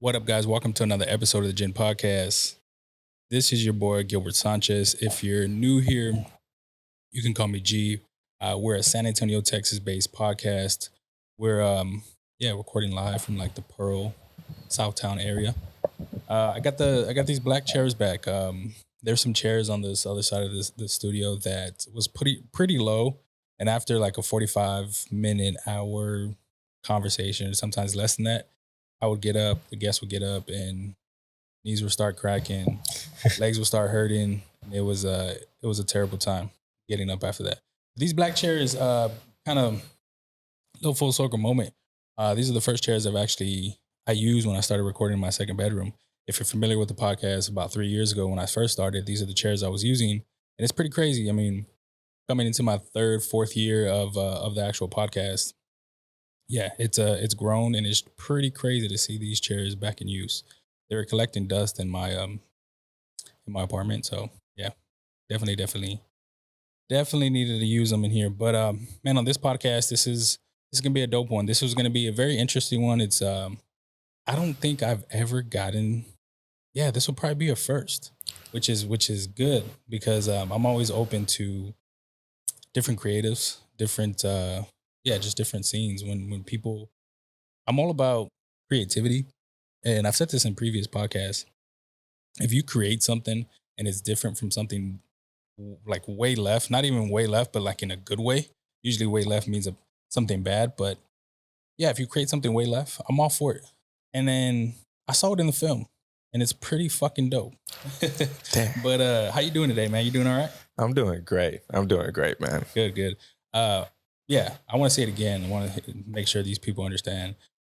What up, guys? Welcome to another episode of the Ginn Podcast. This is your boy, Gilbert Sanchez. If you're new here, you can call me G. We're a San Antonio, Texas-based podcast. We're recording live from like the Pearl, Southtown area. I got these black chairs back. There's some chairs on this other side of the studio that was pretty low, and after like a 45-minute hour conversation, sometimes less than that, I would get up, the guests would get up, and knees would start cracking, legs would start hurting. It was a terrible time getting up after that. These black chairs, kind of little full circle moment. These are the first chairs I used when I started recording in my second bedroom. If you're familiar with the podcast, about 3 years ago when I first started, these are the chairs I was using, and it's pretty crazy. I mean, coming into my fourth year of the actual podcast. Yeah, it's grown, and it's pretty crazy to see these chairs back in use. They were collecting dust in my apartment, so yeah, definitely needed to use them in here. But man, on this podcast, this is gonna be a dope one. This was gonna be a very interesting one. It's I don't think I've ever gotten. Yeah, this will probably be a first, which is good because I'm always open to different creatives, different just different scenes. When people, I'm all about creativity, and I've said this in previous podcasts. If you create something and it's different from something like way left, not even way left, but like in a good way. Usually way left means something bad, but yeah, if you create something way left, I'm all for it. And then I saw it in the film, and it's pretty fucking dope. Damn. But how you doing today, man? You doing all right? I'm doing great, man. Good. Yeah, I want to say it again. I want to make sure these people understand.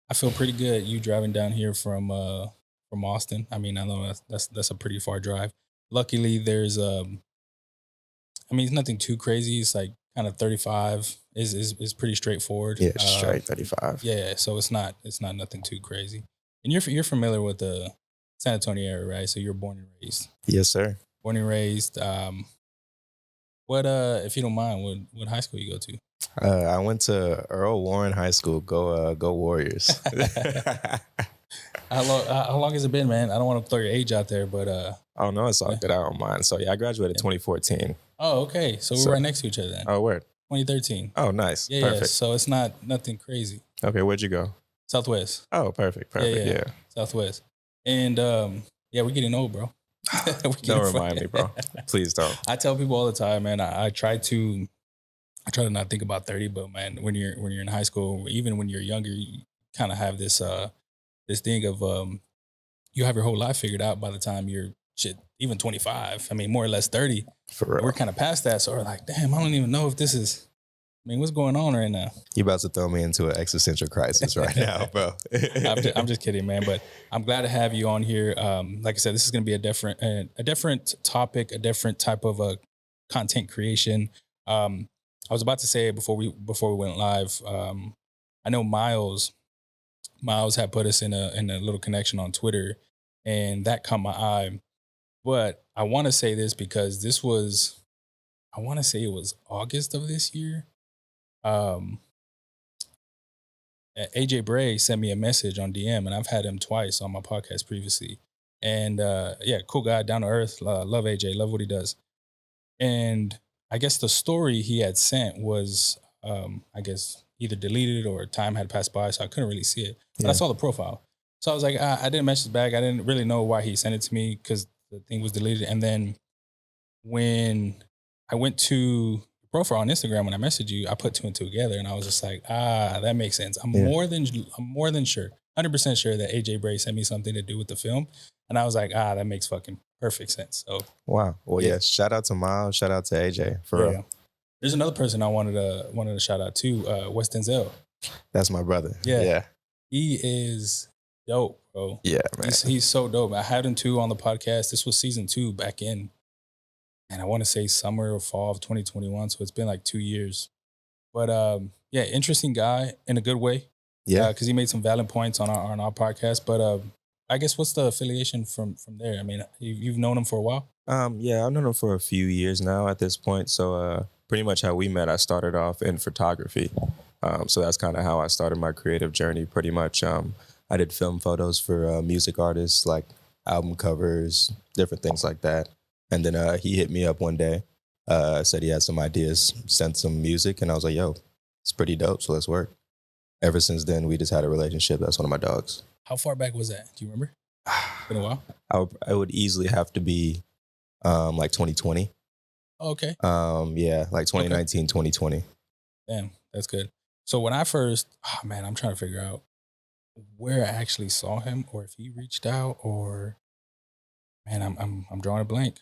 I feel pretty good. You driving down here from Austin. I mean, I know that's a pretty far drive. Luckily, there's it's nothing too crazy. It's like kind of 35 is pretty straightforward. Yeah, straight 35. Yeah, so it's not nothing too crazy. And you're familiar with the San Antonio area, right? So you're born and raised. Yes, sir. Born and raised. What if you don't mind, what high school you go to? I went to Earl Warren High School. Go Warriors. How long has it been, man? I don't want to throw your age out there, but oh no, it's all good. I don't mind. So yeah, I graduated 2014. Oh, okay. So we're right next to each other then. Oh, word. 2013. Oh, nice. Yeah, Perfect. So it's nothing crazy. Okay, where'd you go? Southwest. Oh, perfect. Yeah. Southwest. And we're getting old, bro. Don't remind me, bro. Please don't. I tell people all the time, man. I try to not think about 30, but man, when you're in high school, even when you're younger, you kind of have this thing of you have your whole life figured out by the time you're even 25. I mean, more or less 30. For real. We're kind of past that, so we're like, damn, I don't even know if this is. I mean, what's going on right now? You about to throw me into an existential crisis right now, bro. I'm just kidding, man. But I'm glad to have you on here. Like I said, this is going to be a different topic, a different type of content creation. I was about to say before we went live. I know Miles had put us in a little connection on Twitter, and that caught my eye. But I want to say this because I want to say it was August of this year. AJ Bray sent me a message on DM, and I've had him twice on my podcast previously. And cool guy, down to earth. Love AJ, love what he does. And I guess the story he had sent was, either deleted or time had passed by, so I couldn't really see it. But I saw the profile. So I was like, I didn't message back. I didn't really know why he sent it to me because the thing was deleted. And then when I went to the profile on Instagram, when I messaged you, I put two and two together, and I was just like, that makes sense. I'm more than sure, 100% sure that AJ Bray sent me something to do with the film. And I was like, that makes fucking perfect sense. So wow. Well, yeah. Shout out to Miles. Shout out to AJ. For real. There's another person I wanted to shout out to, Wes Denzel. That's my brother. Yeah. He is dope, bro. Yeah, man. He's so dope. I had him too on the podcast. This was season 2 back in, and I want to say summer or fall of 2021. So it's been like 2 years. But interesting guy in a good way. Yeah. Because he made some valid points on our podcast. But I guess what's the affiliation from there? I mean, you've known him for a while? Yeah, I've known him for a few years now at this point. So pretty much how we met, I started off in photography. So that's kind of how I started my creative journey pretty much. I did film photos for music artists, like album covers, different things like that. And then he hit me up one day, said he had some ideas, sent some music, and I was like, yo, it's pretty dope, so let's work. Ever since then, we just had a relationship. That's one of my dogs. How far back was that? Do you remember? Been a while? I would easily have to be like 2020. Oh, okay. Yeah, like 2019, 2020. Damn, that's good. So when I first, oh man, I'm trying to figure out where I actually saw him, or if he reached out, or man, I'm drawing a blank.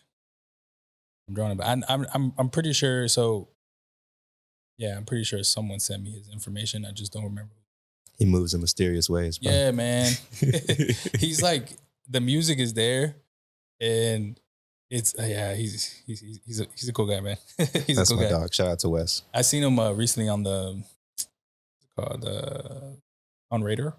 I'm drawing a blank. I'm pretty sure. So yeah, I'm pretty sure someone sent me his information. I just don't remember. He moves in mysterious ways, bro. Yeah, man. He's like, the music is there, and it's yeah, he's a cool guy, man. He's That's a cool my guy. dog. Shout out to Wes. I seen him recently on the called on Radar.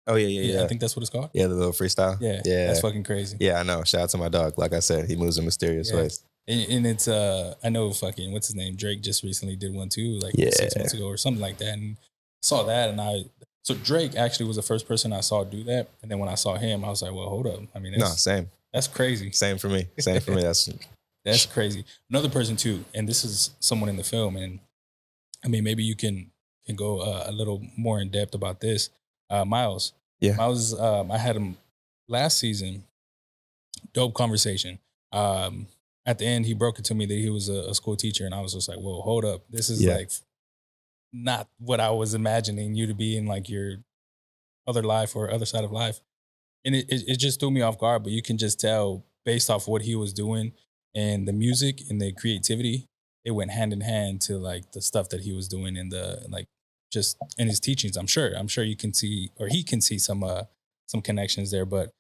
Oh yeah. I think that's what it's called. Yeah, the little freestyle. Yeah, Yeah. that's fucking crazy. Yeah, I know. Shout out to my dog. Like I said, he moves in mysterious Yeah. ways. And it's I know fucking what's his name, Drake just recently did one too, like Yeah. 6 months ago or something like that, and saw that, and so Drake actually was the first person I saw do that, and then when I saw him, I was like, well, hold up, I mean, Same. that's crazy. Same for me. Same for me. That's crazy. Another person too, and this is someone in the film, and I mean, maybe you can go a little more in depth about this. Miles. Yeah. Miles, I had him last season. Dope conversation. At the end, he broke it to me that he was a school teacher, and I was just like, whoa, hold up. This is like not what I was imagining you to be in like your other life or other side of life. And it just threw me off guard, but you can just tell based off what he was doing and the music and the creativity, it went hand in hand to like the stuff that he was doing in the like just in his teachings. I'm sure you can see, or he can see some connections there. But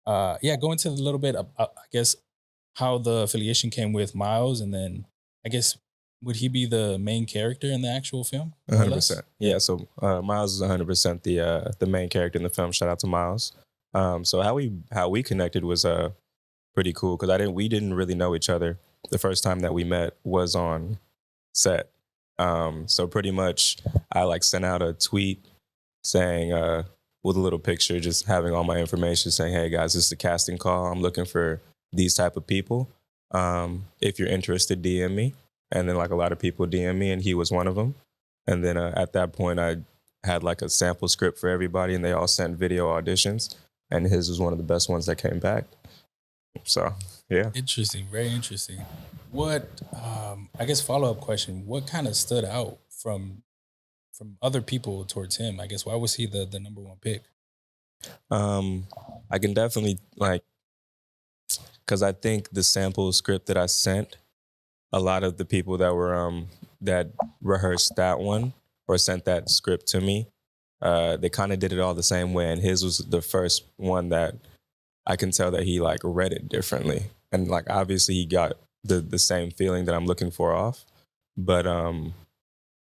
yeah, go into a little bit, I guess, how the affiliation came with Miles, and then I guess would he be the main character in the actual film? 100%. Yeah. So Miles is 100% the main character in the film. Shout out to Miles. So how we connected was pretty cool because we didn't really know each other. The first time that we met was on set. So pretty much I like sent out a tweet saying with a little picture, just having all my information, saying, hey guys, this is a casting call. I'm looking for these type of people. If you're interested, DM me. And then like a lot of people DM me, and he was one of them. And then at that point, I had like a sample script for everybody, and they all sent video auditions. And his was one of the best ones that came back. So yeah. Interesting, very interesting. What I guess follow-up question, what kind of stood out from other people towards him? I guess why was he the number one pick? I can definitely because I think the sample script that I sent, a lot of the people that were that rehearsed that one or sent that script to me, they kind of did it all the same way, and his was the first one that I can tell that he like read it differently, and like obviously he got the same feeling that I'm looking for off, but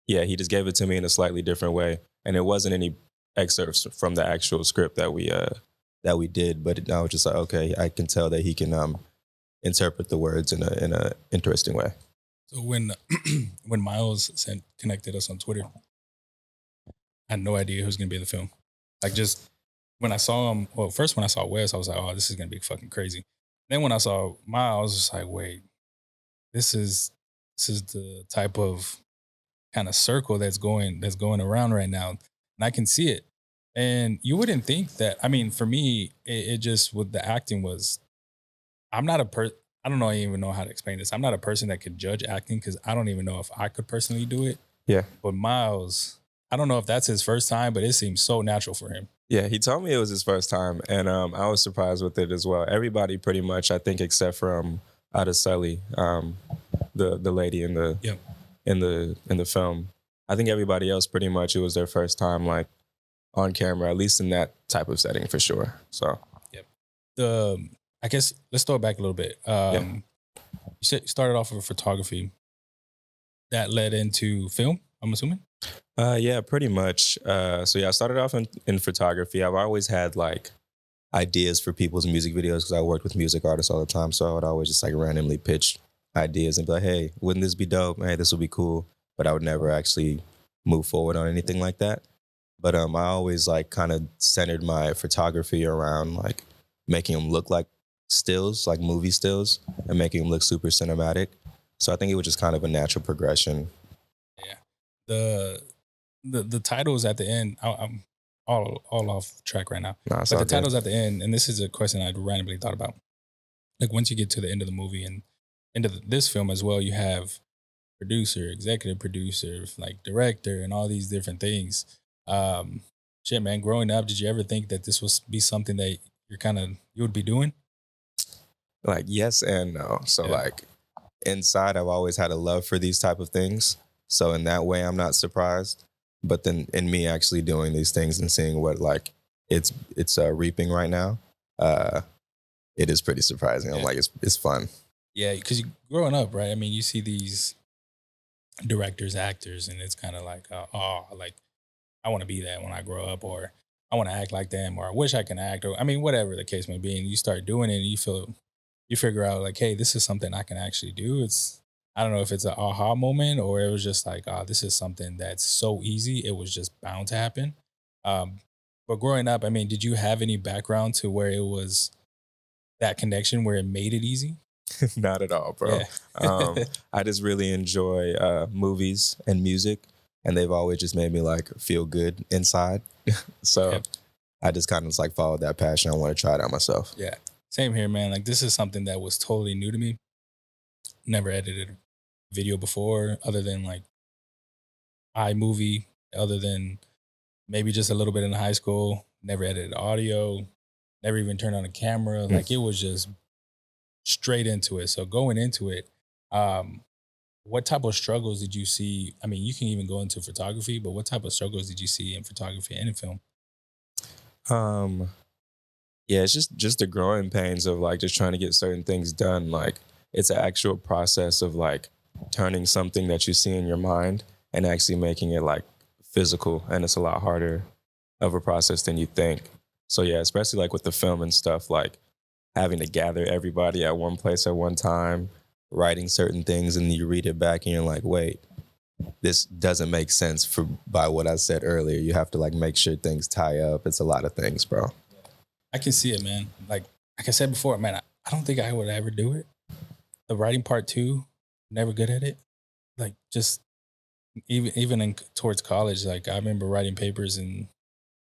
yeah, he just gave it to me in a slightly different way, and it wasn't any excerpts from the actual script that we did, but I was just like, okay, I can tell that he can interpret the words in a interesting way. So when Miles connected us on Twitter, I had no idea who was gonna be in the film. Like just when I saw him, well, first when I saw Wes, I was like, oh, this is gonna be fucking crazy. Then when I saw Miles, I was just like, wait, this is the type of kind of circle that's going around right now, and I can see it. And you wouldn't think that. I mean, for me, it just with the acting was. I'm not I don't know. I even know how to explain this. I'm not a person that could judge acting because I don't even know if I could personally do it. Yeah. But Miles, I don't know if that's his first time, but it seems so natural for him. Yeah, he told me it was his first time, and I was surprised with it as well. Everybody pretty much, I think, except for Adeseli, the lady in the in the film. I think everybody else pretty much it was their first time like on camera, at least in that type of setting for sure. So yep. I guess let's throw it back a little bit. You started off with photography. That led into film, I'm assuming? Yeah, pretty much. So yeah, I started off in photography. I've always had like ideas for people's music videos because I worked with music artists all the time. So I would always just like randomly pitch ideas and be like, hey, wouldn't this be dope? Hey, this would be cool. But I would never actually move forward on anything like that. But I always like kind of centered my photography around like making them look like stills, like movie stills, and making them look super cinematic. So I think it was just kind of a natural progression. Yeah. The the titles at the end, I'm all off track right now. Nah, it's But all the good. titles at the end, and this is a question I randomly thought about. Like once you get to the end of the movie and into this film as well, you have producer, executive producer, like director, and all these different things. Um, Shit, man. Growing up, did you ever think that this was be something that you would be doing? Like yes and no. So Yeah, like inside, I've always had a love for these type of things. So in that way, I'm not surprised. But then in me actually doing these things and seeing what like it's reaping right now, uh, it is pretty surprising. I'm yeah, like it's fun. yeah. Because you growing up, right? I mean, you see these directors, actors, and it's kind of like, oh, like I want to be that when I grow up, or I want to act like them, or I wish I can act, or I mean, whatever the case may be. And you start doing it, and you figure out like, hey, this is something I can actually do. I don't know if it's an aha moment or it was just like, oh, this is something that's so easy. It was just bound to happen. Um, but growing up, I mean, did you have any background to where it was that connection where it made it easy? Not at all, bro. Yeah. Um, I just really enjoy movies and music, and they've always just made me like feel good inside. So Yep. I just kind of just like followed that passion. I want to try it out myself. Yeah. Same here, man. Like this is something that was totally new to me. Never edited video before, other than like iMovie, other than maybe just a little bit in high school. Never edited audio, never even turned on a camera. Mm. Like it was just straight into it. So going into it, um, what type of struggles did you see? I mean, you can even go into photography, but what type of struggles did you see in photography and in film? Um, yeah, it's just the growing pains of like just trying to get certain things done. Like it's an actual process of like turning something that you see in your mind and actually making it like physical, and it's a lot harder of a process than you think. So yeah, especially like with the film and stuff, like having to gather everybody at one place at one time, writing certain things, and you read it back and you're like, wait, this doesn't make sense for by what I said earlier. You have to like make sure things tie up. It's a lot of things, bro. I can see it, man. Like I said before, man, I don't think I would ever do it. The writing part too, never good at it. Like just even in towards college, like I remember writing papers and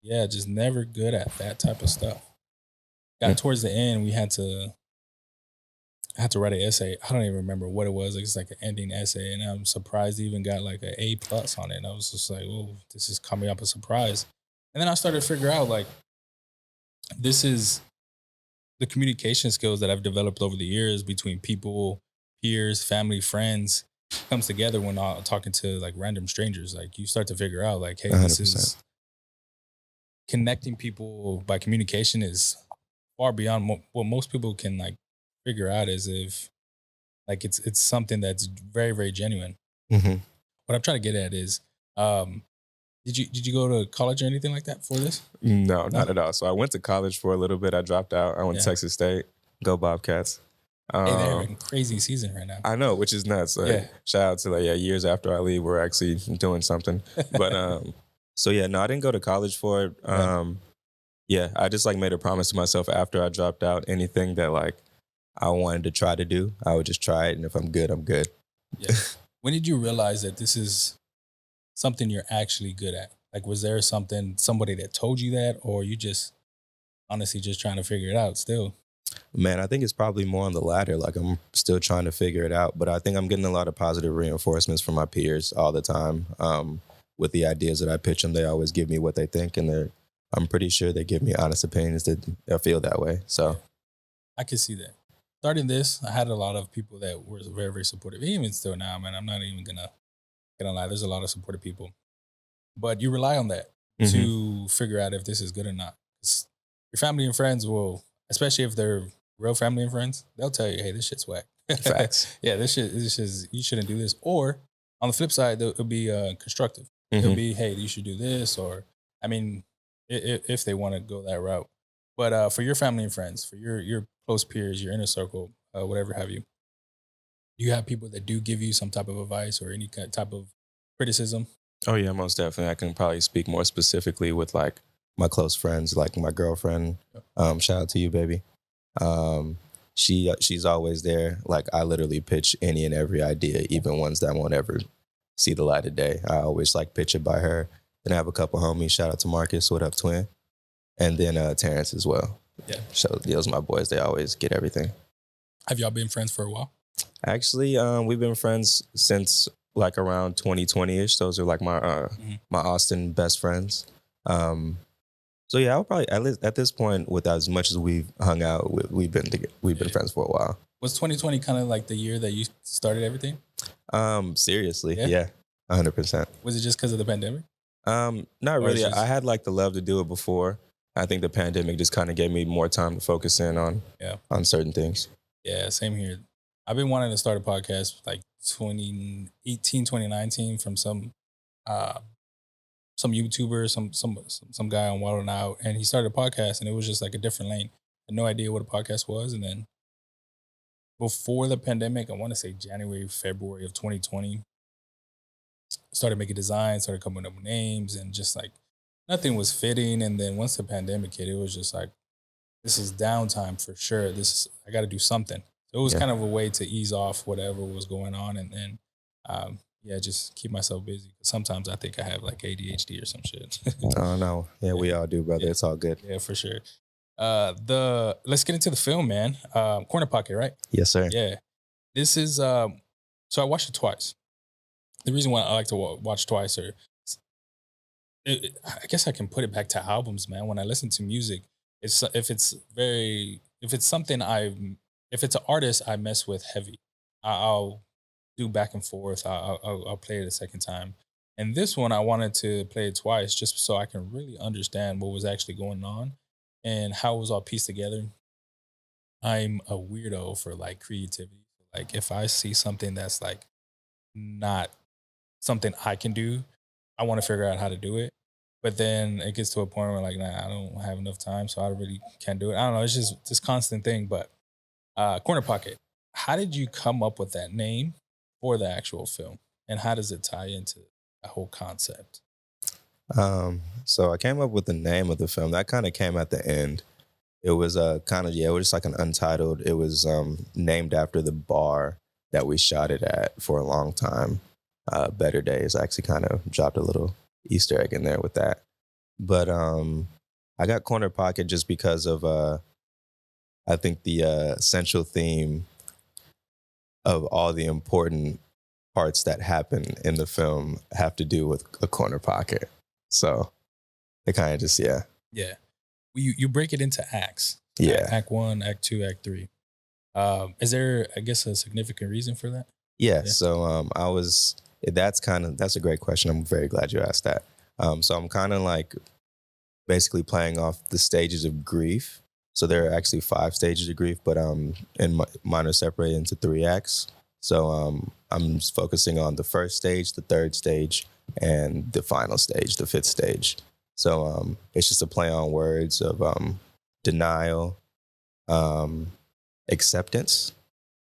yeah, just never good at that type of stuff. Got Mm. towards the end, I had to write an essay. I don't even remember what it was. Like, it's like an ending essay, and I'm surprised it even got like an A plus on it. And I was just like, "Oh, this is coming up a surprise." And then I started to figure out like this is the communication skills that I've developed over the years between people, peers, family, friends comes together when talking to like random strangers. Like you start to figure out like, hey, this 100%. is connecting people by communication is far beyond what most people can like figure out. Is if like it's something that's very very genuine. Hmm. What I'm trying to get at is, um, did you go to college or anything like that for this? No, No. not at all. So I went to college for a little bit. I dropped out. I went to Yeah. Texas State. Go Bobcats. Hey, they're Um, having a crazy season right now. I know, which is nuts. Like, Yeah. shout out to like yeah, years after I leave, we're actually doing something. But so yeah, no, I didn't go to college for it. Right. Yeah, I just like made a promise to myself after I dropped out, anything that like I wanted to try to do, I would just try it, and if I'm good, I'm good. Yeah. When did you realize that this is something you're actually good at? Like, was there somebody that told you that, or you just honestly just trying to figure it out still? Man, I think it's probably more on the latter. Like I'm still trying to figure it out, but I think I'm getting a lot of positive reinforcements from my peers all the time. With the ideas that I pitch them, they always give me what they think, and I'm pretty sure they give me honest opinions that I feel that way. Yeah. So I can see that. Starting this, I had a lot of people that were very, very supportive. Even still now, man, I'm not even gonna lie. There's a lot of supportive people, but you rely on that hmm to figure out if this is good or not. 'Cause your family and friends will, especially if they're real family and friends, they'll tell you, "Hey, this shit's whack." facts. Yeah, this is you shouldn't do this. Or on the flip side, it'll be constructive. It'll hmm be, "Hey, you should do this," or I mean, if they want to go that route. But for your family and friends, for your close peers, your inner circle, whatever have you, do you have people that do give you some type of advice or any type of criticism? Oh yeah, most definitely. I can probably speak more specifically with like my close friends, like my girlfriend. Shout out to you, baby. Um, she's always there. Like I literally pitch any and every idea, even ones that won't ever see the light of day. I always like pitch it by her. Then I have a couple homies. Shout out to Marcus, what up, twin? And then Terrence as well. Yeah. So those are my boys. They always get everything. Have y'all been friends for a while? Actually, we've been friends since like around 2020-ish. Those are like my Austin best friends. So yeah, I'll probably at least at this point, with as much as we've hung out, we've been friends for a while. Was 2020 kind of like the year that you started everything? Seriously, Yeah? yeah, 100%. Was it just because of the pandemic? Not Or it's really. just- I had like the love to do it before. I think the pandemic just kind of gave me more time to focus in on certain things. Yeah, same here. I've been wanting to start a podcast like 2018, 2019 from some YouTuber, some guy on Wild 'N Out, and he started a podcast, and it was just like a different lane. I had no idea what a podcast was, and then before the pandemic, I want to say January, February of 2020, started making designs, started coming up with names, and just like nothing was fitting. And then once the pandemic hit, it was just like, this is downtime for sure. I got to do something. So it was kind of a way to ease off whatever was going on, and then just keep myself busy. Sometimes I think I have like ADHD or some shit. Oh no, yeah, we all do, brother. Yeah. It's all good. Yeah, for sure. Let's get into the film, man. Corner Pocket, right? Yes, sir. Yeah. This is so I watched it twice. The reason why I like to watch twice, I guess I can put it back to albums, man. When I listen to music, if it's an artist I mess with heavy, I'll do back and forth. I'll play it a second time. And this one, I wanted to play it twice just so I can really understand what was actually going on and how it was all pieced together. I'm a weirdo for like creativity. Like if I see something that's like not something I can do, I want to figure out how to do it. But then it gets to a point where like, nah, I don't have enough time, so I really can't do it. I don't know. It's just this constant thing. But Corner Pocket, how did you come up with that name for the actual film, and how does it tie into the whole concept? So I came up with the name of the film. That kind of came at the end. It was it was just like an untitled. It was named after the bar that we shot it at for a long time. Better Days. I actually kind of dropped a little Easter egg in there with that. But I got Corner Pocket just because of I think the central theme of all the important parts that happen in the film have to do with a corner pocket. So it kind of just Yeah. You break it into acts. Yeah. Act 1, Act 2, Act 3. Is there, I guess, a significant reason for that? Yeah. So that's a great question. I'm very glad you asked that. So I'm kind of like basically playing off the stages of grief. So there are actually 5 stages of grief, but mine are separated into 3 acts. So I'm just focusing on the first stage, the third stage, and the final stage, the 5th stage. So it's just a play on words of denial, acceptance,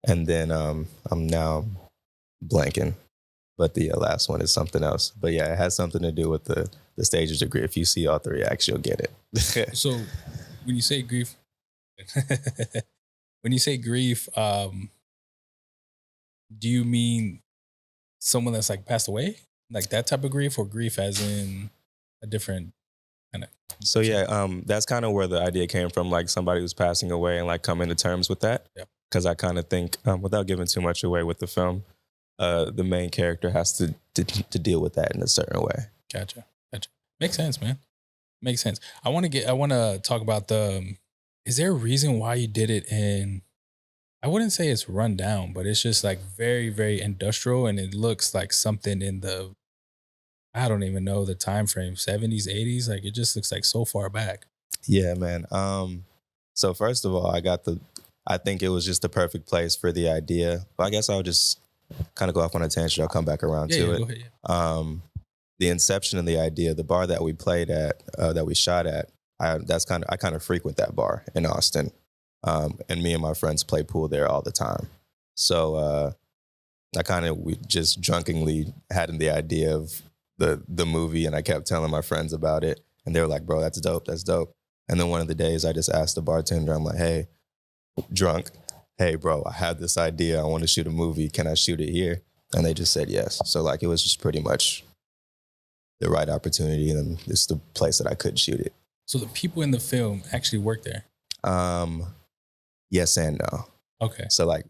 and then I'm now blanking. But the last one is something else. But yeah, it has something to do with the stages of grief. If you see all 3 acts, you'll get it. So when you say grief, do you mean someone that's like passed away? Like that type of grief, or grief as in a different kind of? So yeah, that's kind of where the idea came from, like somebody who's passing away and like coming to terms with that. Yeah. Because I kind of think, without giving too much away with the film, the main character has to deal with that in a certain way. Gotcha. Makes sense, man. Makes sense. I want to talk about is there a reason why you did it in, I wouldn't say it's run down, but it's just like very, very industrial, and it looks like something in I don't even know the time frame, 70s, 80s. Like it just looks like so far back. Yeah, man. So first of all, I think it was just the perfect place for the idea. But I guess I'll just kind of go off on a tangent. I'll come back around to it. Go ahead, The inception of the idea, the bar that we played at, that we shot at, I kind of frequent that bar in Austin, and me and my friends play pool there all the time. So we just drunkenly had the idea of the movie, and I kept telling my friends about it, and they were like, "Bro, that's dope, that's dope." And then one of the days, I just asked the bartender, I'm like, "Hey, drunk, hey, bro, I have this idea. I want to shoot a movie. Can I shoot it here?" And they just said yes. So like it was just pretty much the right opportunity, and it's the place that I could shoot it. So the people in the film actually work there. Yes and no. Okay. So like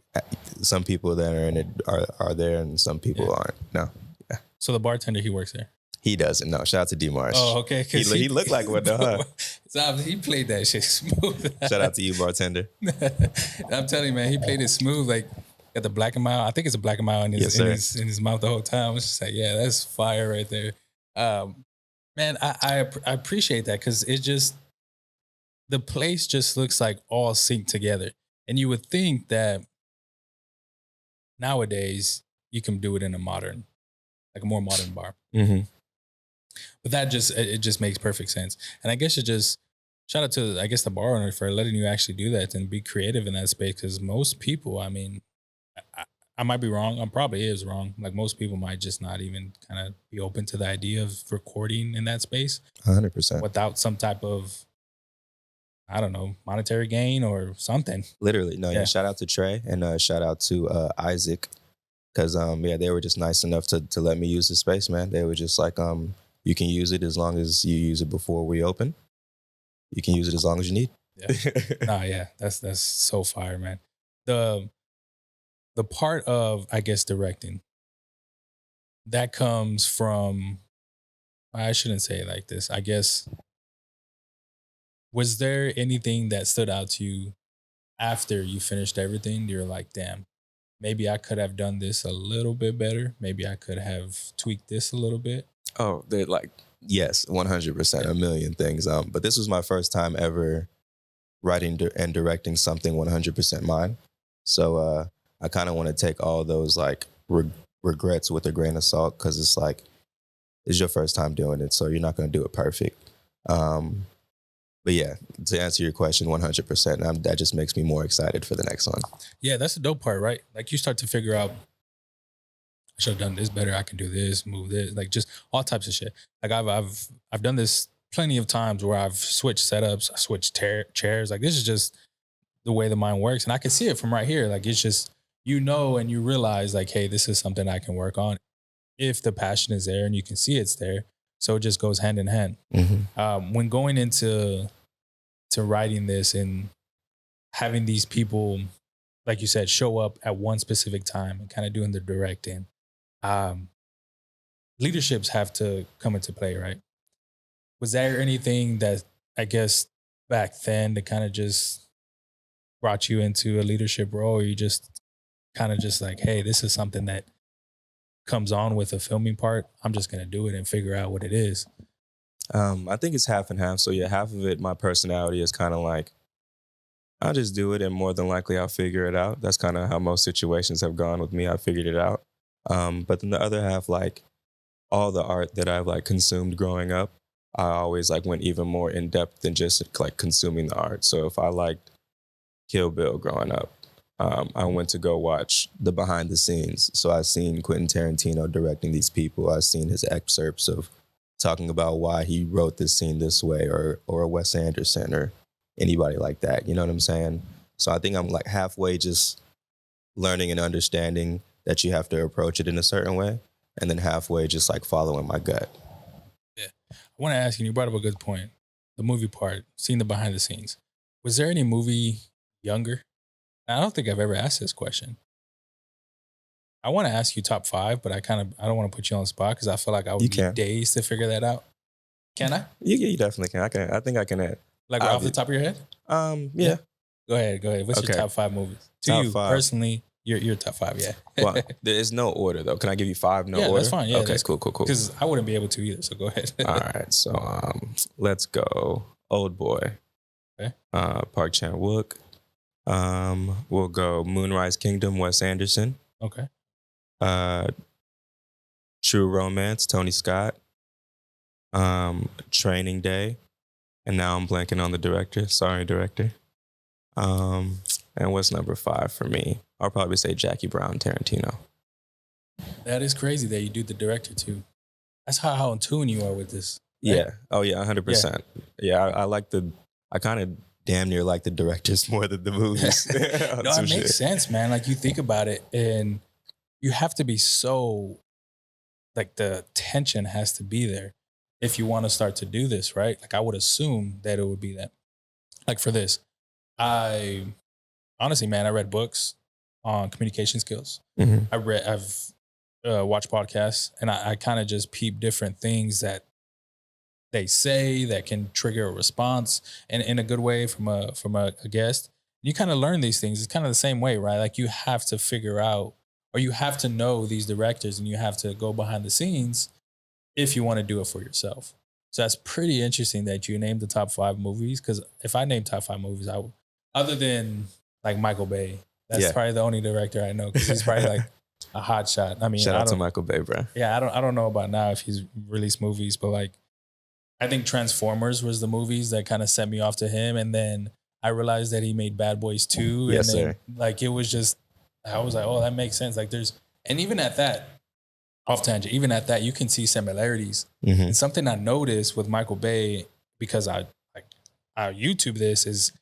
some people that are in it are there, and some people aren't. No. Yeah. So the bartender, he works there. He doesn't. No. Shout out to D Marsh. Oh, okay. He looked like one though, huh? So he played that shit smooth. Shout out to you, bartender. I'm telling you, man, he played it smooth. Like got the black and mild. I think it's a black and mild in his mouth the whole time. It's just like, yeah, that's fire right there. Man, I appreciate that because it just the place just looks like all synced together. And you would think that nowadays you can do it in a modern, like a more modern bar. Mm-hmm. But that it just makes perfect sense. And I guess it just shout out to I guess the bar owner for letting you actually do that and be creative in that space. Because most people, I mean, I might be wrong. I probably is wrong. Like most people might just not even kind of be open to the idea of recording in that space 100%. without some type of, I don't know, monetary gain or something. Literally. No, yeah. Shout out to Trey and shout out to Isaac. Because, they were just nice enough to let me use the space, man. They were just like, you can use it as long as you use it before we open. You can use it as long as you need. Yeah. That's so fire, man. The part of, I guess, directing, that comes from, I shouldn't say it like this. I guess, was there anything that stood out to you after you finished everything? You're like, damn, maybe I could have done this a little bit better. Maybe I could have tweaked this a little bit. Oh, they're like, yes, 100%, a million things. But this was my first time ever writing and directing something 100% mine. So I kind of want to take all those like regrets with a grain of salt because it's like, it's your first time doing it, so you're not going to do it perfect. But yeah, to answer your question, 100%, that just makes me more excited for the next one. Yeah, that's the dope part, right? Like you start to figure out, I should have done this better. I can do this, move this, like just all types of shit. Like I've done this plenty of times where I've switched setups, I switched chairs. Like this is just the way the mind works, and I can see it from right here. Like it's just and you realize like, hey, this is something I can work on if the passion is there and you can see it's there. So it just goes hand in hand. Mm-hmm. When going into writing this and having these people, like you said, show up at one specific time and kind of doing the directing, leaderships have to come into play, right? Was there anything that I guess back then that kind of just brought you into a leadership role, or you just kind of just like, hey, this is something that comes on with a filming part. I'm just going to do it and figure out what it is. I think it's half and half. So yeah, half of it, my personality is kind of like, I'll just do it and more than likely I'll figure it out. That's kind of how most situations have gone with me. I figured it out. But then the other half, like all the art that I've like consumed growing up, I always like went even more in depth than just like consuming the art. So if I liked Kill Bill growing up, I went to go watch the behind the scenes. So I've seen Quentin Tarantino directing these people. I've seen his excerpts of talking about why he wrote this scene this way, or Wes Anderson or anybody like that. You know what I'm saying? So I think I'm like halfway just learning and understanding that you have to approach it in a certain way, and then halfway just like following my gut. Yeah. I want to ask you, you brought up a good point. The movie part, seeing the behind the scenes. Was there any movie younger? I don't think I've ever asked this question. I want to ask you top 5, but I don't want to put you on the spot because I feel like I would be dazed to figure that out. Can I? You definitely can. I think I can add. Like off the top of your head? Yeah. Go ahead. What's your top 5 movies? Top you 5. Personally, your top 5, yeah. Well, there is no order though. Can I give you 5? No order? Yeah, that's fine. Yeah, okay, cool. Because I wouldn't be able to either, so go ahead. All right, so let's go. Old Boy. Okay. Park Chan-wook. We'll go Moonrise Kingdom, Wes Anderson. Okay. True Romance, Tony Scott. Training Day. And now I'm blanking on the director. Sorry, director. And what's number 5 for me? I'll probably say Jackie Brown, Tarantino. That is crazy that you do the director too. That's how in tune you are with this, right? Yeah. Oh yeah, Yeah. 100%. Yeah, I like I kind of damn near like the directors more than the movies on No, it some makes shit. sense, man. Like you think about it, and you have to be so like the tension has to be there if you want to start to do this, right? Like I would assume that it would be that. Like for this, I honestly, man, I read books on communication skills. Hmm. I've watched podcasts, and I kind of just peep different things that they say that can trigger a response and in a good way from a guest. You kind of learn these things. It's kind of the same way, right? Like you have to figure out or you have to know these directors and you have to go behind the scenes if you want to do it for yourself. So that's pretty interesting that you named the top 5 movies. Because if I name top 5 movies, I would, other than like Michael Bay, that's Yeah. probably the only director I know because he's probably like a hot shot. I mean, Shout I out to don't, Michael Bay, bro. yeah, I don't know about now if he's released movies, but like I think Transformers was the movies that kind of set me off to him, and then I realized that he made Bad Boys 2, and Yes, then sir. like it was just I was like, oh, that makes sense. Like there's and even at that off tangent, even at that, you can see similarities. Hmm. And something I noticed with Michael Bay because like I YouTube this is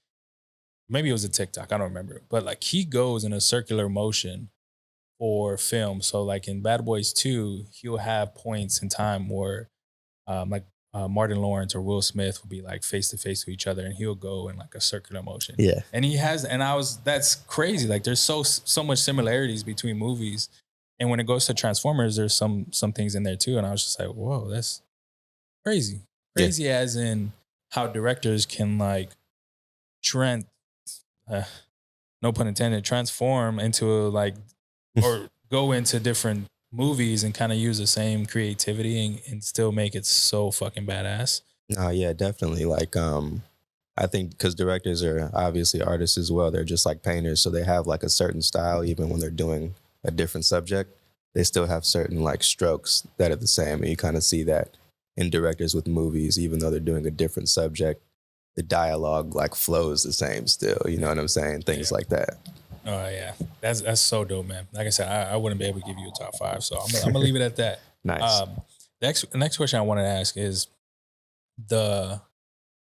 maybe it was a TikTok, I don't remember, but like he goes in a circular motion for film. So like in Bad Boys 2, he'll have points in time where like Martin Lawrence or Will Smith will be like face to face with each other, and he'll go in like a circular motion. Yeah. And he has, and that's crazy. Like there's so much similarities between movies, and when it goes to Transformers, there's some things in there too. And I was just like, whoa, that's crazy, Yeah. crazy as in how directors can like trend, uh, no pun intended, transform into like or go into different movies and kind of use the same creativity and still make it so fucking badass. No, yeah, definitely. Like, I think because directors are obviously artists as well. They're just like painters, so they have like a certain style. Even when they're doing a different subject, they still have certain like strokes that are the same. And you kind of see that in directors with movies, even though they're doing a different subject, the dialogue like flows the same still. You know what I'm saying? Things Yeah. like that. Oh yeah, that's so dope, man. Like I said, I wouldn't be able to give you a top 5, so I'm gonna leave it at that. Nice. The next question I want to ask is the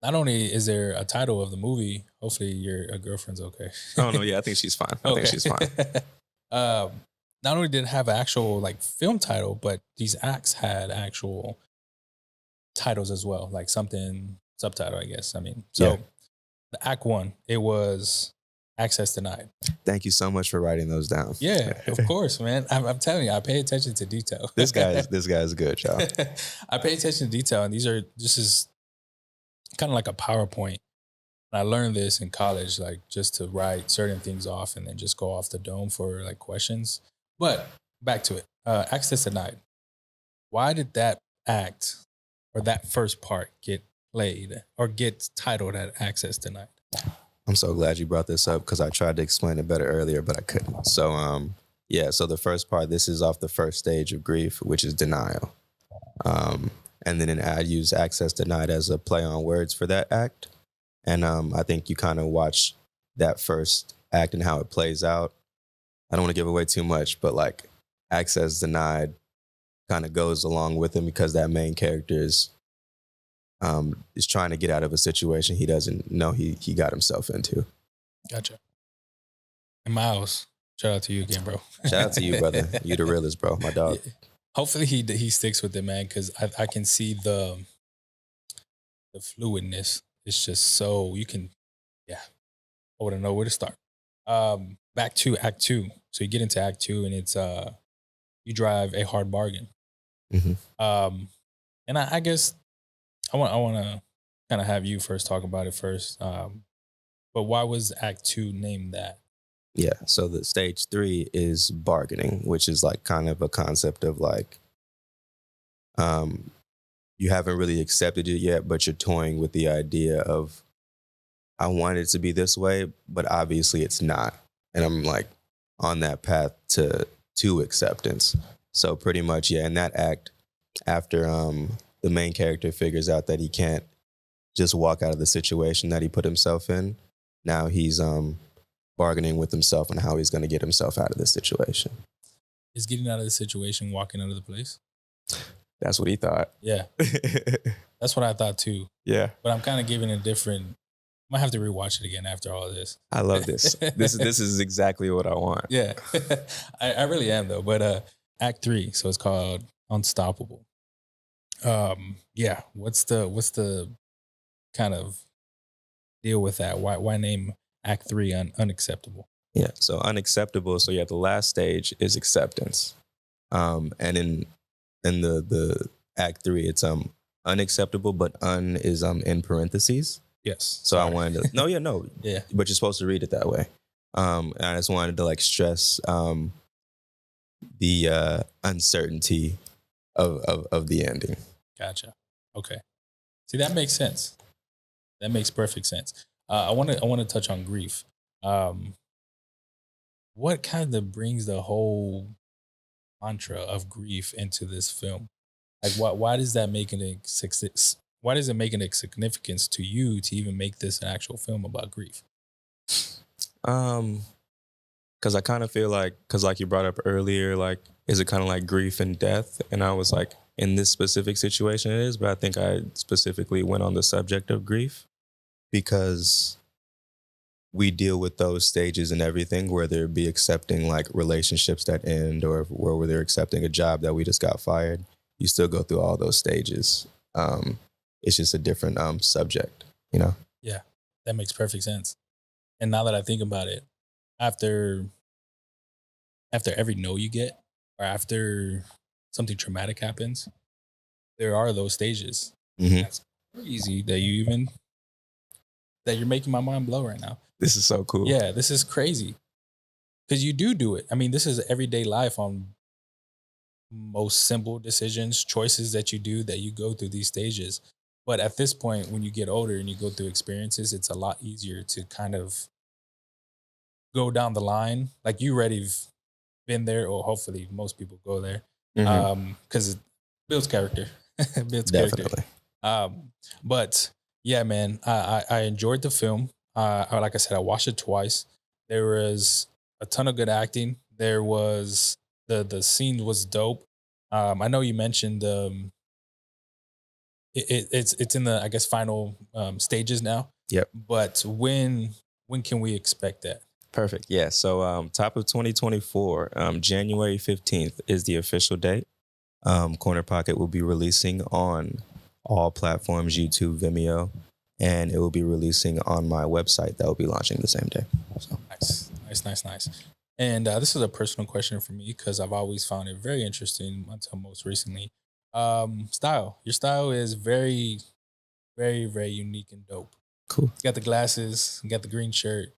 not only is there a title of the movie, hopefully your girlfriend's okay. Oh no, yeah, I think she's fine. I think she's fine. um, not only did it have an actual like film title, but these acts had actual titles as well, like something subtitle, I guess. I mean, so Yeah. the act 1, it was access denied. Thank you so much for writing those down. Yeah, of course, man. I'm telling you, I pay attention to detail. This guy's good, y'all. I pay attention to detail, and this is kind of like a PowerPoint. And I learned this in college, like just to write certain things off and then just go off the dome for like questions. But back to it. Access denied. Why did that act or that first part get played or get titled at access denied? I'm so glad you brought this up because I tried to explain it better earlier, but I couldn't. So, yeah. So the first part, this is off the first stage of grief, which is denial. And then I'd use access denied as a play on words for that act. And I think you kind of watch that first act and how it plays out. I don't want to give away too much, but like access denied kind of goes along with him because that main character is trying to get out of a situation he doesn't know he got himself into. Gotcha. And Miles, shout out to you again, bro. Shout out to you, brother. You the realest, bro. My dog. Yeah. Hopefully he sticks with it, man, because I can see the fluidness. It's just so you can, yeah. I wouldn't know where to start. Back to Act 2. So you get into Act 2, and it's you drive a hard bargain. Mhm. And I guess I want to kind of have you first talk about it first. But why was Act 2 named that? Yeah. So the stage 3 is bargaining, which is like kind of a concept of like, you haven't really accepted it yet, but you're toying with the idea of, I want it to be this way, but obviously it's not. And I'm like on that path to acceptance. So pretty much, yeah, in that act, after the main character figures out that he can't just walk out of the situation that he put himself in, now he's bargaining with himself on how he's going to get himself out of this situation. Is getting out of the situation walking out of the place? That's what he thought. Yeah, that's what I thought too. Yeah. But I'm kind of giving a different. I might have to rewatch it again after all of this. I love this. This is exactly what I want. Yeah, I really am though. But Act 3, so it's called Unstoppable. Yeah, what's the kind of deal with that? Why name Act 3 unacceptable? Yeah. So unacceptable. So yeah, the last stage is acceptance. And in the act 3, it's unacceptable, but is in parentheses. Yes. So sorry. I wanted to no. Yeah. But you're supposed to read it that way. And I just wanted to like stress the uncertainty of the ending. Gotcha. Okay. See, that makes sense. That makes perfect sense. I want to touch on grief. What kind of brings the whole mantra of grief into this film? Like, why does that make it success? Why does it make it a significance to you to even make this an actual film about grief? Because I kind of feel like, because like you brought up earlier, like, is it kind of like grief and death? And I was like, in this specific situation, it is, but I think I specifically went on the subject of grief because we deal with those stages and everything, whether it be accepting like relationships that end or where they're accepting a job that we just got fired. You still go through all those stages. It's just a different subject, you know? Yeah, that makes perfect sense. And now that I think about it, after every no you get, or after something traumatic happens, there are those stages. Mm-hmm. That's crazy that you're making my mind blow right now. This is so cool. Yeah, this is crazy. Because you do it. I mean, this is everyday life on most simple decisions, choices that you do, that you go through these stages. But at this point, when you get older and you go through experiences, it's a lot easier to kind of go down the line. Like you already been there, or hopefully most people go there. Because it builds character. builds Definitely. character. But yeah, man, I enjoyed the film. Like I said, I watched it twice. There was a ton of good acting. There was the scene was dope. I know you mentioned it's in the, I guess, final stages now. Yep. But when can we expect that? Perfect. Yeah. So top of 2024, January 15th is the official date. Corner Pocket will be releasing on all platforms, YouTube, Vimeo, and it will be releasing on my website that will be launching the same day. So. Nice. And this is a personal question for me because I've always found it very interesting until most recently. Style. Your style is very, very, very unique and dope. Cool. You got the glasses, you got the green shirt.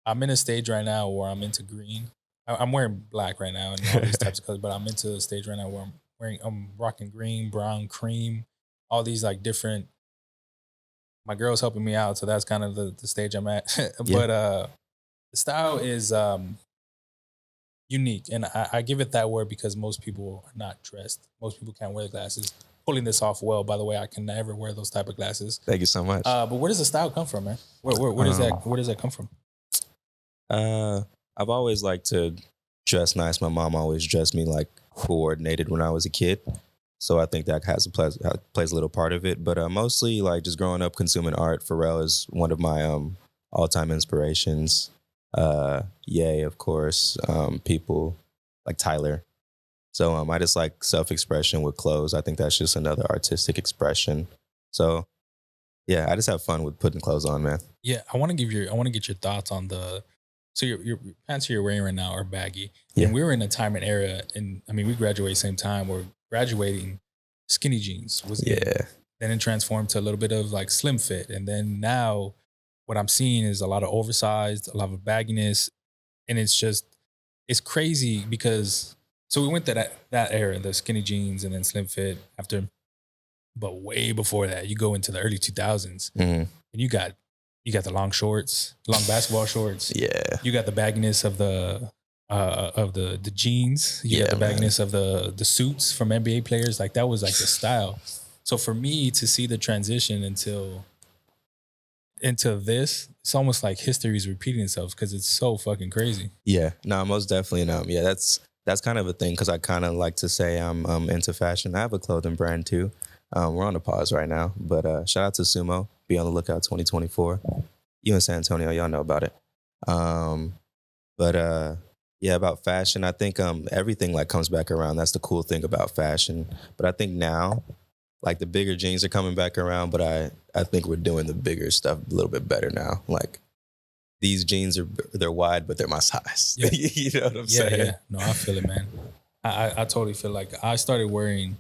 I'm in a stage right now where I'm into green. I'm wearing black right now and all these types of colors, but I'm into a stage right now where I'm rocking green, brown, cream, all these like different. My girl's helping me out, so that's kind of the stage I'm at. But the style is unique, and I give it that word because most people are not dressed. Most people can't wear glasses. Pulling this off well, by the way, I can never wear those type of glasses. Thank you so much. But where does the style come from, man? Where does that come from? I've always liked to dress nice. My mom always dressed me like coordinated when I was a kid. So I think that plays a little part of it. But mostly like just growing up consuming art. Pharrell is one of my all-time inspirations. Ye, of course. People like Tyler. So I just like self-expression with clothes. I think that's just another artistic expression. So yeah, I just have fun with putting clothes on, man. Yeah, I want to get your thoughts on the. So your pants you're wearing right now are baggy. Yeah. And we were in a time and era, and I mean we graduated same time. We're graduating skinny jeans was in. Then it transformed to a little bit of like slim fit, and then now what I'm seeing is a lot of oversized, a lot of bagginess, and it's crazy because so we went to that era, the skinny jeans and then slim fit after, but way before that, you go into the early 2000s, and you got the long shorts, long basketball shorts. Yeah. You got the bagginess of the jeans. You got the bagginess of the suits from NBA players. Like that was like the style. So for me to see the transition into this, it's almost like history is repeating itself because it's so fucking crazy. Yeah. No, most definitely. Yeah, that's that's kind of a thing because I kind of like to say I'm into fashion. I have a clothing brand too. We're on a pause right now, but shout out to Sumo. Be on the lookout 2024. You in San Antonio, y'all know about it. Um, but yeah, about fashion, I think everything like comes back around. That's the cool thing about fashion. But I think now, like the bigger jeans are coming back around, but I think we're doing the bigger stuff a little bit better now. Like these jeans they're wide, but they're my size. Yeah. You know what I'm Yeah, saying? yeah. No, I feel it, man. I totally feel like I started wearing,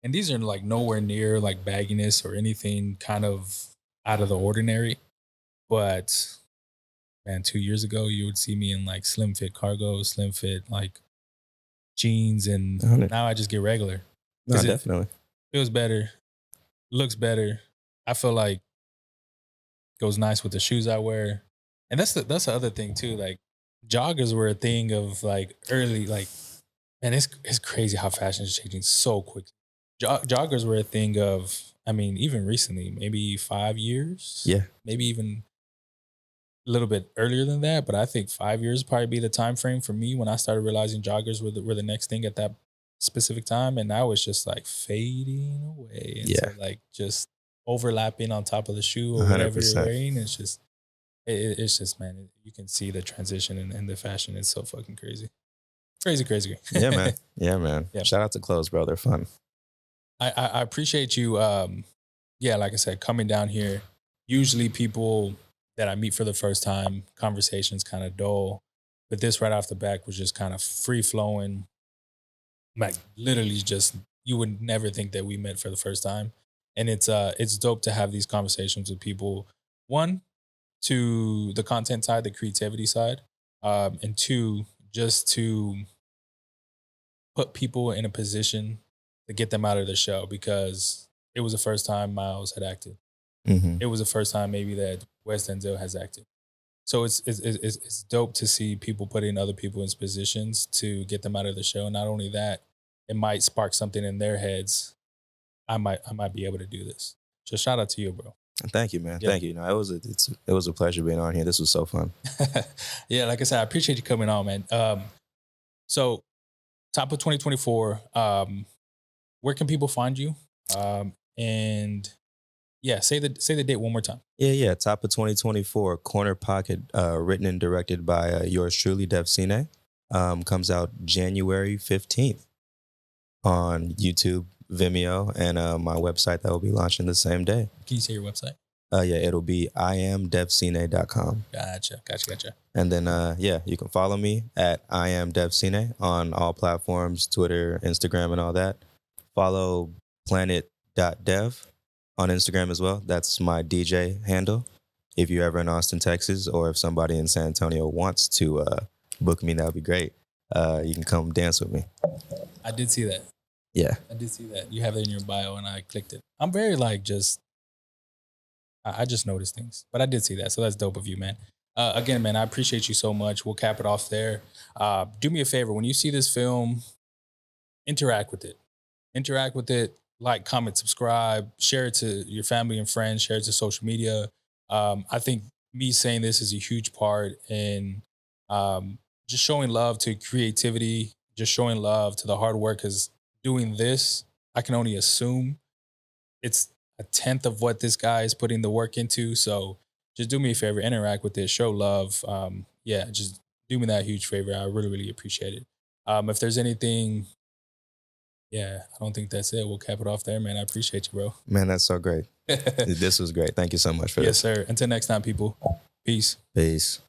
and these are like nowhere near like bagginess or anything kind of out of the ordinary. But man, 2 years ago, you would see me in like slim fit cargo, slim fit like jeans, and 100. now I just get regular No, because it definitely. feels better, looks better. I feel like goes nice with the shoes I wear, and that's the other thing too. Like joggers were a thing of like early, like and it's crazy how fashion is changing so quick. Joggers were a thing of, I mean, even recently, maybe 5 years, Yeah. maybe even a little bit earlier than that. But I think 5 years would probably be the time frame for me when I started realizing joggers were the next thing at that specific time, and now it's just like fading away into Yeah. like just overlapping on top of the shoe or whatever you're 100%. wearing. It's just it's just, man, you can see the transition in the fashion. It's so fucking crazy. Crazy, crazy. Yeah, man. Yeah, man. Yeah. Shout out to clothes, bro. They're fun. I appreciate you. Yeah, like I said, coming down here. Usually, people that I meet for the first time, conversations kind of dull, but this right off the back was just kind of free flowing. Like literally, just you would never think that we met for the first time, and it's dope to have these conversations with people. One, to the content side, the creativity side, and two, just to put people in a position to get them out of the show because it was the first time Miles had acted. Mm-hmm. It was the first time maybe that West Denzel has acted. So it's dope to see people putting other people in positions to get them out of the show. Not only that, it might spark something in their heads. I might be able to do this. So shout out to you, bro. Thank you, man. Yeah. Thank you. No, it was a pleasure being on here. This was so fun. Yeah, like I said, I appreciate you coming on, man. So top of 2024. Where can people find you? And yeah, say the date one more time. Yeah. Top of 2024, Corner Pocket, written and directed by yours truly, CINÉ. Comes out January 15th on YouTube, Vimeo, and my website that will be launching the same day. Can you say your website? Yeah, it'll be iamdevcine.com. Gotcha. And then, yeah, you can follow me at iamdevcine on all platforms, Twitter, Instagram, and all that. Follow planet.dev on Instagram as well. That's my DJ handle. If you're ever in Austin, Texas, or if somebody in San Antonio wants to book me, that would be great. You can come dance with me. I did see that. Yeah. I did see that. You have it in your bio, and I clicked it. I'm very like just. I just noticed things, but I did see that, so that's dope of you, man. Again, man, I appreciate you so much. We'll cap it off there. Do me a favor when you see this film, interact with it. Interact with it. Like, comment, subscribe, share it to your family and friends. Share it to social media. I think me saying this is a huge part in just showing love to creativity, just showing love to the hard work. Because doing this, I can only assume it's a tenth of what this guy is putting the work into. So just do me a favor, interact with this, show love. Yeah, just do me that huge favor. I really, really appreciate it. If there's anything, yeah, I don't think that's it. We'll cap it off there, man. I appreciate you, bro. Man, that's so great. This was great. Thank you so much for Yes, this. sir. Until next time, people. Peace. Peace.